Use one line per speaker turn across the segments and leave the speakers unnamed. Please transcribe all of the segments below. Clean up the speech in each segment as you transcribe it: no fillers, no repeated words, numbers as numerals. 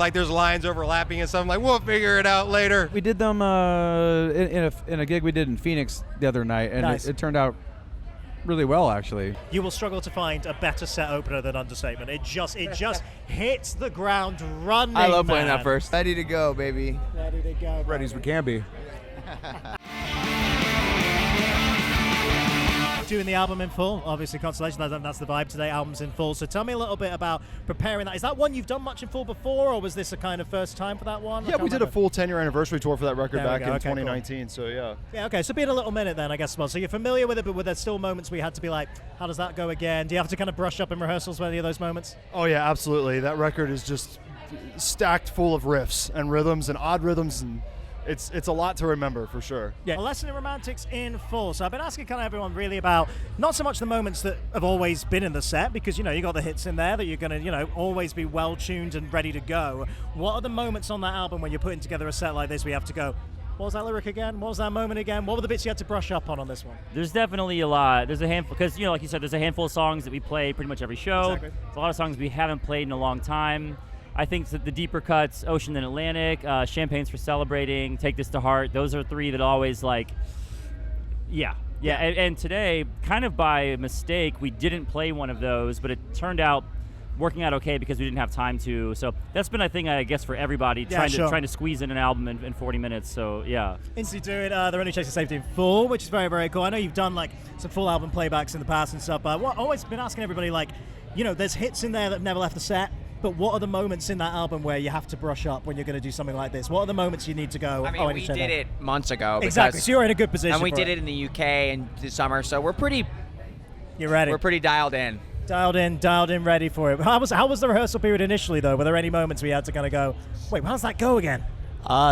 like there's lines overlapping and something like we'll figure it out later.
We did them in a gig we did in Phoenix the other night, and
Nice.
it turned out really well, actually.
You will struggle to find a better set opener than Understatement. It just hits the ground running.
I love playing
man.
that first.
Ready to go, baby.
Ready to go.
Ready as we can be.
Doing the album in full, obviously Constellation, that's the vibe today, albums in full. So tell me a little bit about preparing that. Is that one you've done much in full before, or was this a kind of first time for that one?
Yeah, we did a full 10-year anniversary tour for that record
There we
back
go.
in
Okay,
2019, so yeah.
Yeah, okay, so be in a little minute then, I guess. Well, so you're familiar with it, but were there still moments where you had to be like, how does that go again? Do you have to kind of brush up in rehearsals for any of those moments?
Oh yeah, absolutely. That record is just stacked full of riffs and rhythms and odd rhythms, and it's a lot to remember for sure.
Yeah, A Lesson in Romantics in full. So I've been asking kind of everyone really about not so much the moments that have always been in the set, because you got the hits in there that you're going to always be well tuned and ready to go. What are the moments on that album when you're putting together a set like this where you have to go, what was that lyric again? What was that moment again? What were the bits you had to brush up on this one?
There's definitely a lot. There's a handful, because like you said, there's a handful of songs that we play pretty much every show.
Exactly.
There's a lot of songs we haven't played in a long time. I think that the deeper cuts, Ocean and Atlantic, Champagne's for Celebrating, Take This to Heart, those are three that always And today, kind of by mistake, we didn't play one of those, but it turned out working out okay because we didn't have time to. So that's been a thing, I guess, for everybody, trying to squeeze in an album in 40 minutes. So yeah.
Instantly doing The Only Chase of Safety in full, which is very, very cool. I know you've done some full album playbacks in the past and stuff, but I've always been asking everybody, there's hits in there that have never left the set. But what are the moments in that album where you have to brush up when you're going to do something like this? What are the moments you need to go?
I mean, we did it months ago.
Exactly, so you're in a good position.
And we did it in the UK in the summer, so we're pretty.
You're ready.
We're pretty dialed in.
Dialed in, ready for it. How was the rehearsal period initially, though? Were there any moments where you had to kind of go, wait, how does that go again?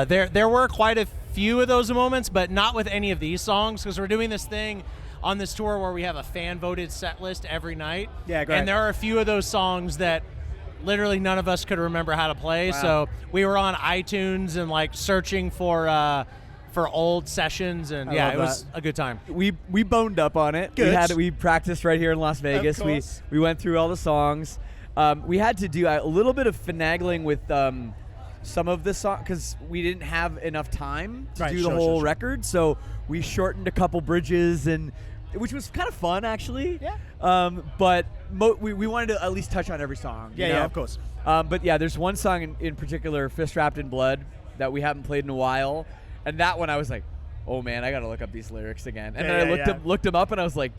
There were quite a few of those moments, but not with any of these songs, because we're doing this thing on this tour where we have a fan-voted set list every night.
Yeah, great.
And there are a few of those songs that literally none of us could remember how to play.
Wow.
So we were on iTunes and searching for old sessions, and it was a good time.
We boned up on it.
Good.
We practiced right here in Las Vegas.
Of course.
We went through all the songs. We had to do a little bit of finagling with some of the songs because we didn't have enough time to do the whole record. So we shortened a couple bridges, which was kind of fun actually.
Yeah.
But we wanted to at least touch on every song. you know?
Yeah, of course.
But yeah, there's one song in particular, Fist Wrapped in Blood, that we haven't played in a while. And that one I was like, oh man, I got to look up these lyrics again. And then I looked them up and I was like,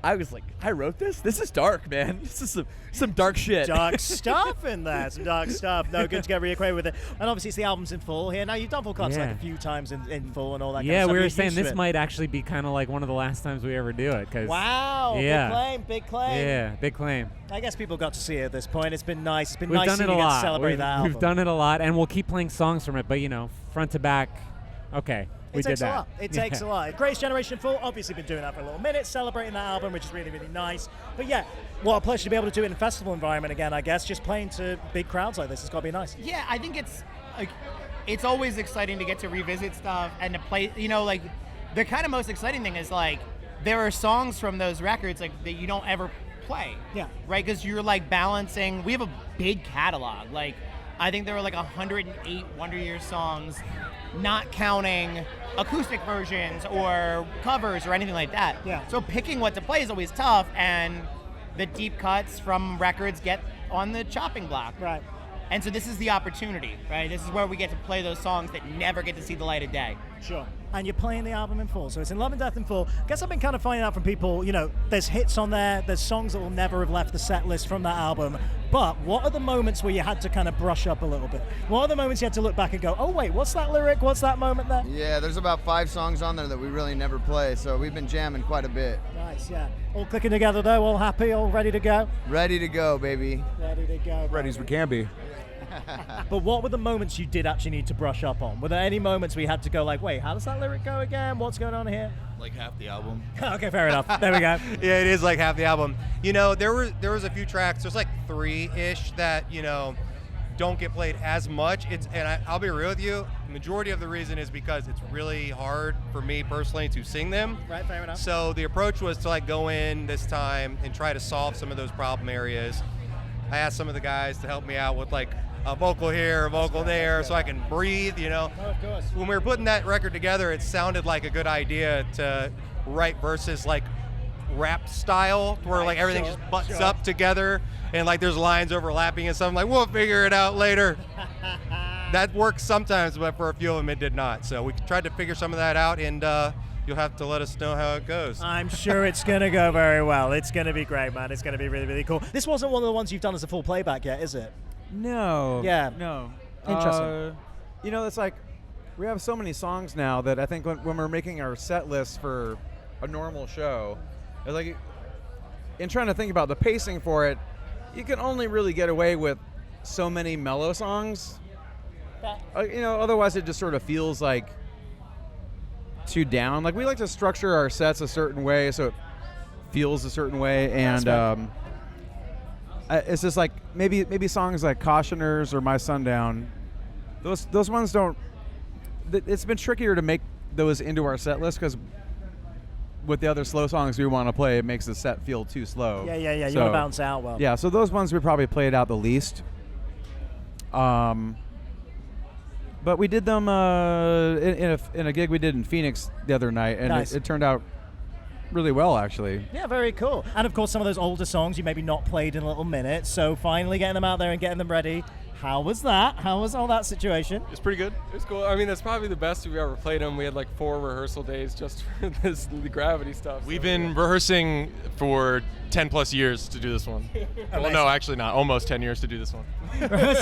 I wrote this? This is dark, man. This is some dark shit.
Dark stuff in there. Some dark stuff. No, good to get reacquainted with it. And obviously it's the albums in full here. Now you've done full cuts a few times in full and all that kind of stuff.
Yeah, we were
You're
saying
used to
this
it.
might actually be kind of like one of the last times we ever do it.
Wow, big claim.
Yeah, big claim.
I guess people got to see it at this point. It's been nice. It's been
We've
nice
done
seeing
it a
you get to
lot.
celebrate that album.
We've done it a lot, and we'll keep playing songs from it, but front to back, okay.
It takes a lot. It takes a lot. Greatest Generation Full, obviously been doing that for a little minute, celebrating that album, which is really, really nice. But yeah, what a pleasure to be able to do it in a festival environment again, I guess. Just playing to big crowds like this, it's got to be nice.
Yeah, I think it's always exciting to get to revisit stuff and to play, the kind of most exciting thing is there are songs from those records that you don't ever play.
Yeah.
Right? Because you're balancing, we have a big catalog. I think there were 108 Wonder Years songs, not counting acoustic versions or covers or anything like that.
Yeah.
So picking what to play is always tough, and the deep cuts from records get on the chopping block.
Right.
And so this is the opportunity, right? This is where we get to play those songs that never get to see the light of day.
Sure. And you're playing the album in full. So it's In Love and Death in full. I guess I've been kind of finding out from people, there's hits on there, there's songs that will never have left the set list from that album. But what are the moments where you had to kind of brush up a little bit? What are the moments you had to look back and go, oh wait, what's that lyric? What's that moment there?
Yeah, there's about 5 songs on there that we really never play, so we've been jamming quite a bit.
Nice, yeah. All clicking together though, all happy, all ready to go?
Ready to go, baby.
Ready to go.
Ready as we can be.
But what were the moments you did actually need to brush up on? Were there any moments where you had to go wait, how does that lyric go again? What's going on here?
Half the album.
Okay, fair enough. There we go.
Yeah, it is half the album. There was a few tracks. There's 3-ish that don't get played as much. I'll be real with you. The majority of the reason is because it's really hard for me personally to sing them.
Right, fair enough.
So the approach was to go in this time and try to solve some of those problem areas. I asked some of the guys to help me out with a vocal here, a vocal there, so I can breathe, you know.
Oh, of course.
When we were putting that record together, it sounded like a good idea to write verses like rap style, where like everything just butts up together and like there's lines overlapping and stuff. I'm like, we'll figure it out later. That works sometimes, but for a few of them it did not. So we tried to figure some of that out, and you'll have to let us know how it goes.
I'm sure it's going to go very well. It's going to be great, man. It's going to be really, really cool. This wasn't one of the ones you've done as a full playback yet, is it?
No.
Yeah.
No.
Interesting.
You know, it's like we have so many songs now that I think when we're making our set list for a normal show, it's like in trying to think about the pacing for it, you can only really get away with so many mellow songs. You know, otherwise it just sort of feels like too down. Like we like to structure our sets a certain way so it feels a certain way, and it's just like maybe songs like Cautioners or My Sundown. Those ones don't. It's been trickier to make those into our set list because with the other slow songs we want to play, it makes the set feel too slow.
Yeah. You
So,
want to bounce out well.
Yeah, so those ones we probably played out the least. But we did them in a gig we did in Phoenix the other night, and
Nice.
it turned out really well, actually.
Yeah, very cool. And of course, some of those older songs you maybe not played in a little minute. So finally getting them out there and getting them ready. How was that? How was all that situation?
It's pretty good. It's cool. I mean, that's probably the best we've ever played them. We had like 4 rehearsal days just for the Gravity stuff.
We've been rehearsing for 10 plus years to do this one. Well, no, actually not. Almost 10 years to do this one.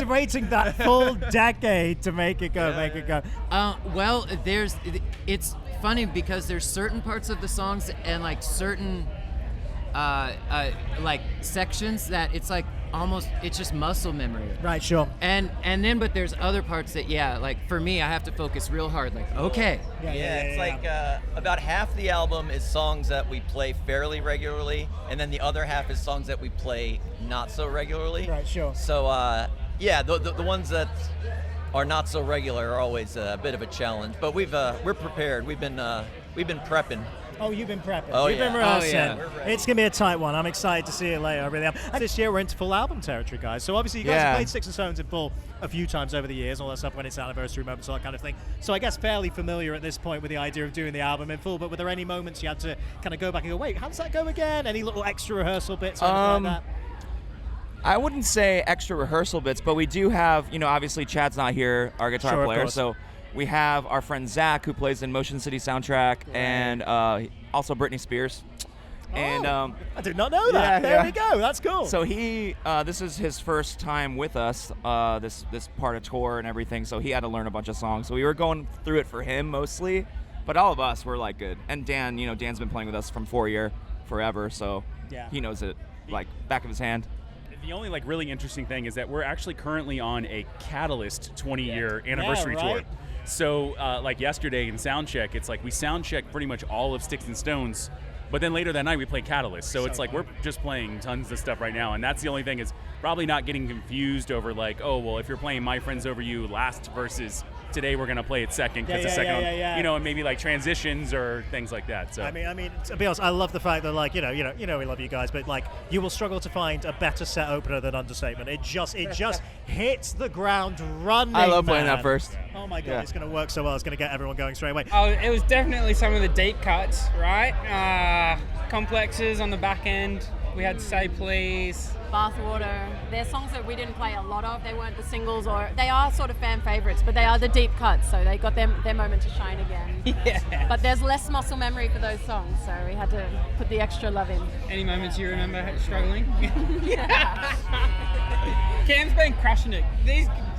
Waiting that full decade to make it go, make it go.
Well, it's funny because there's certain parts of the songs and like certain like sections that it's like almost it's just muscle memory.
Right, sure.
And then but there's other parts that like for me I have to focus real hard. Like okay.
It's like about half the album is songs that we play fairly regularly, and then the other half is songs that we play not so regularly.
Right, sure.
So the ones that are not so regular are always a bit of a challenge, but we're prepared. We've been prepping.
Oh, you've been prepping.
Oh,
You've been
yeah.
rehearsing.
Oh, yeah.
It's going to be a tight one. I'm excited to see it later. I really am. And this year we're into full album territory, guys. So obviously you guys have played Sticks and Stones in full a few times over the years, all that stuff when it's anniversary moments, all that kind of thing. So I guess fairly familiar at this point with the idea of doing the album in full, but were there any moments you had to kind of go back and go, wait, how does that go again? Any little extra rehearsal bits or anything like that?
I wouldn't say extra rehearsal bits, but we do have, obviously Chad's not here, our guitar
Sure, of
player,
course.
so we have our friend Zach who plays in Motion City Soundtrack, and also Britney Spears. And
I did not know that. There we go. That's cool.
So he, this is his first time with us, this part of tour and everything. So he had to learn a bunch of songs. So we were going through it for him mostly, but all of us were like good. And Dan, Dan's been playing with us from forever. So he knows it like back of his hand.
The only really interesting thing is that we're actually currently on a Catalyst 20-year anniversary tour. So yesterday in Soundcheck, it's like we soundcheck pretty much all of Sticks and Stones, but then later that night we play Catalyst. So it's like we're just playing tons of stuff right now, and that's the only thing is probably not getting confused over if you're playing My Friends Over You last versus today we're gonna play it second because the second one, and maybe transitions or things like that. So
I mean, to be honest, I love the fact that we love you guys, but you will struggle to find a better set opener than Understatement. It just hits the ground running.
I love playing
man.
that first.
Oh my god, it's gonna work so well. It's gonna get everyone going straight away.
Oh, it was definitely some of the deep cuts, right? Complexes on the back end. We had Say Please.
Bathwater. They're songs that we didn't play a lot of. They weren't the singles, or they are sort of fan favorites, but they are the deep cuts, so they got their moment to shine again.
Yeah.
But there's less muscle memory for those songs, so we had to put the extra love in.
Any moments you remember struggling? Cam's been crushing it.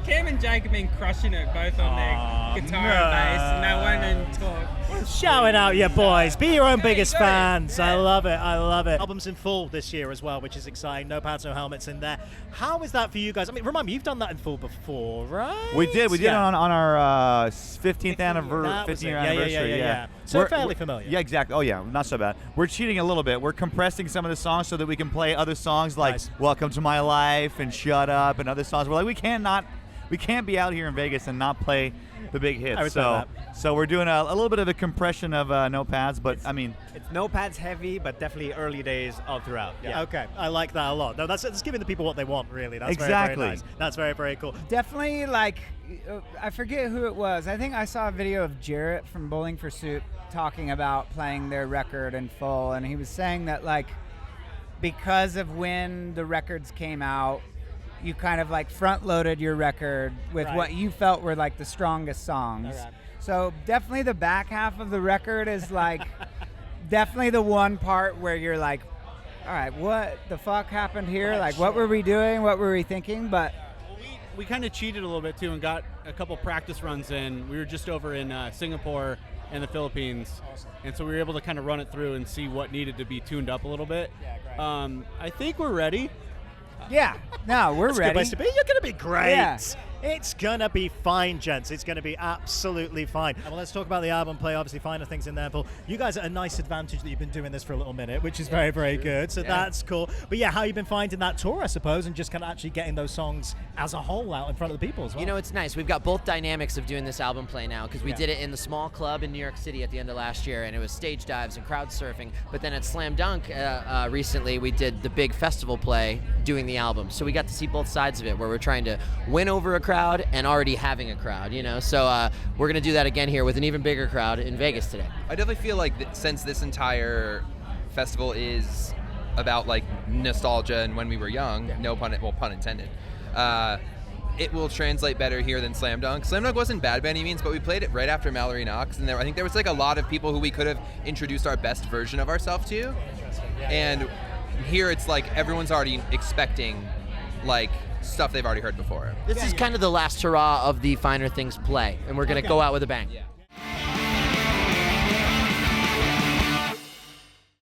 Cam and Jake have been crushing it both on their guitar and bass, and they won't even talk.
Shouting out your boys. Be your own biggest fans. I love it. Albums in full this year as well, which is exciting. No pads, no helmets in there. How is that for you guys? I mean, remind me, you've done that in full before, right?
We did. We did it on our 15th anniversary. 15 year anniversary.
Yeah. So
We're
fairly familiar.
Yeah, exactly. Oh yeah, not so bad. We're cheating a little bit. We're compressing some of the songs so that we can play other songs like Welcome to My Life and Shut Up and other songs. We're like, we we can't be out here in Vegas and not play the big hits.
I respect
So we're doing a little bit of a compression of notepads, but I mean,
it's notepads heavy, but definitely early days all throughout. Yeah.
Okay, I like that a lot. No, that's giving the people what they want, really. That's
Exactly.
very, very nice. That's very, very cool.
Definitely, like, I forget who it was. I think I saw a video of Jarrett from Bowling for Soup talking about playing their record in full, and he was saying that, like, because of when the records came out, you kind of like front-loaded your record with what you felt were like the strongest songs.
All right.
So definitely the back half of the record is like definitely the one part where you're like, all right, what the fuck happened here? Like, what were we doing? What were we thinking? But
we kind of cheated a little bit too and got a couple practice runs in. We were just over in Singapore and the Philippines, and so we were able to kind of run it through and see what needed to be tuned up a little bit. I think we're ready.
Yeah, no, we're
That's
ready.
a good place to be. You're going to be great.
Yeah.
It's going to be fine, gents. It's going to be absolutely fine. Well, let's talk about the album play. Obviously, finer things in there. But you guys are at a nice advantage that you've been doing this for a little minute, which is very, very good. So that's cool. But yeah, how you been finding that tour, I suppose, and just kind of actually getting those songs as a whole out in front of the people as well?
You know, it's nice. We've got both dynamics of doing this album play now, because we did it in the small club in New York City at the end of last year, and it was stage dives and crowd surfing. But then at Slam Dunk recently, we did the big festival play doing the album. So we got to see both sides of it, where we're trying to win over a crowd and already having a crowd, you know. So we're going to do that again here with an even bigger crowd in Vegas today.
I definitely feel like since this entire festival is about like nostalgia and when we were young, pun intended, it will translate better here than Slam Dunk. Slam Dunk wasn't bad by any means, but we played it right after Mallory Knox, and I think there was like a lot of people who we could have introduced our best version of ourselves to. And here it's like everyone's already expecting like stuff they've already heard before.
This is kind of the last hurrah of the Finer Things play, and we're going to go out with a bang.